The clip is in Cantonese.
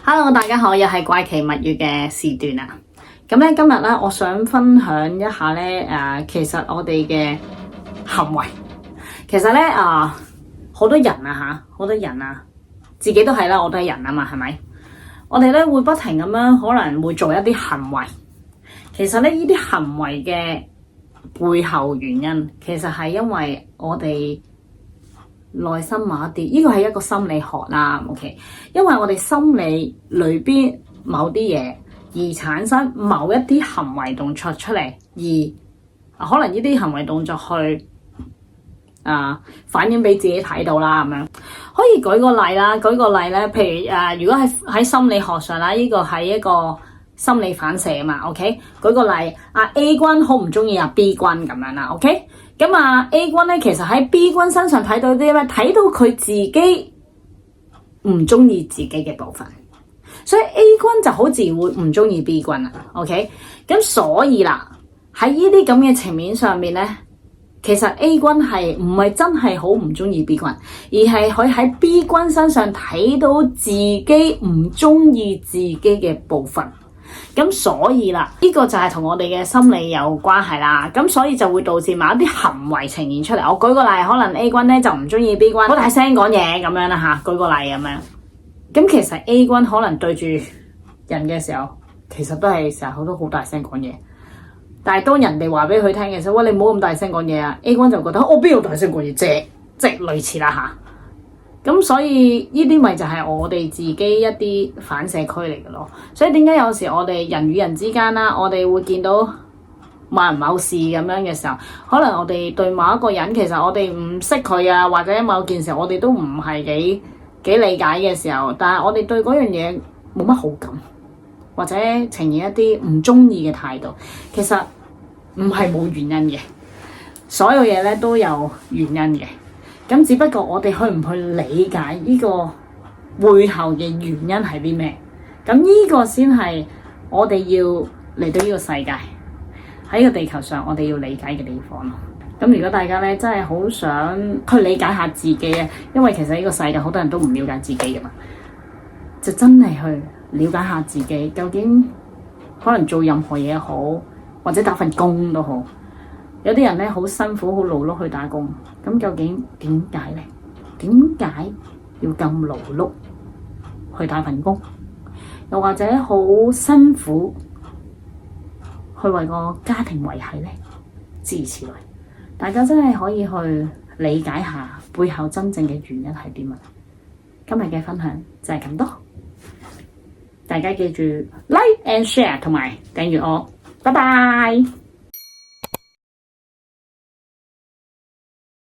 Hello， 大家好，又係怪奇物語嘅時段啦。咁咧今日咧，我想分享一下咧，其實我哋嘅行為，其實咧好多人自己都係啦，我都係人啊嘛，係咪？我哋咧會不停咁樣可能會做一啲行為，其實咧呢啲行為嘅背後原因，其實係因為我哋內心某一啲，呢個係一個心理學啦，OK？因為我哋心理裏邊某啲嘢而產生某一啲行為動作出嚟，而可能呢啲行為動作去反映俾自己睇到啦，咁樣可以舉個例啦。舉個例咧，譬如如果係喺心理學上啦，呢個係一個心理反射啊嘛，OK？舉個例，A 君好唔中意B 君咁樣啦，OK？咁A 君咧，其實喺 B 君身上睇到啲咩？睇到佢自己唔中意自己嘅部分，所以 A 君就好自然會唔中意 B 君啦。OK， 咁所以啦，喺呢啲咁嘅情面上面咧，其實 A 君係唔係真係好唔中意 B 君，而係佢喺 B 君身上睇到自己唔中意自己嘅部分。咁所以啦，呢個就係同我哋嘅心理有關係啦。咁所以就會導致某一啲行為呈現出嚟。我舉個例，可能 A 君咧就唔中意 B 君好大聲講嘢咁樣啦吓。舉個例咁樣。咁其實 A 君可能對住人嘅時候，其實都係成日都好大聲講嘢。但係當人哋話俾佢聽嘅時候，喂，你唔好咁大聲講嘢啊 ！A 君就覺得我邊度大聲講嘢啫，即係類似啦吓。咁所以呢啲咪就係我哋自己一啲反射區嚟嘅咯。所以點解有時我哋人與人之間啦，我哋會見到某人某事咁樣嘅時候，可能我哋對某一個人，其實我哋唔識佢啊，或者某件事我哋都唔係幾理解嘅時候，但係我哋對嗰樣嘢冇乜好感，或者呈現一啲唔中意嘅態度，其實唔係冇原因嘅，所有嘢咧都有原因嘅。咁只不過我哋去唔去理解呢個背後嘅原因係啲咩？咁呢個先係我哋要嚟到呢個世界，喺個地球上我哋要理解嘅地方咯。咁如果大家咧真係好想去理解下自己啊，因為其實呢個世界好多人都唔了解自己噶嘛，就真係去了解下自己，究竟可能做任何嘢好，或者打份工都好。有啲人咧好辛苦好勞碌去打工，咁究竟點解咧？點解要咁勞碌去打份工？又或者好辛苦去為個家庭維繫咧？諸如此類，大家真係可以去理解下背後真正嘅原因係啲乜。今日嘅分享就係咁多，大家記住 like and share 同埋訂閱我，拜拜。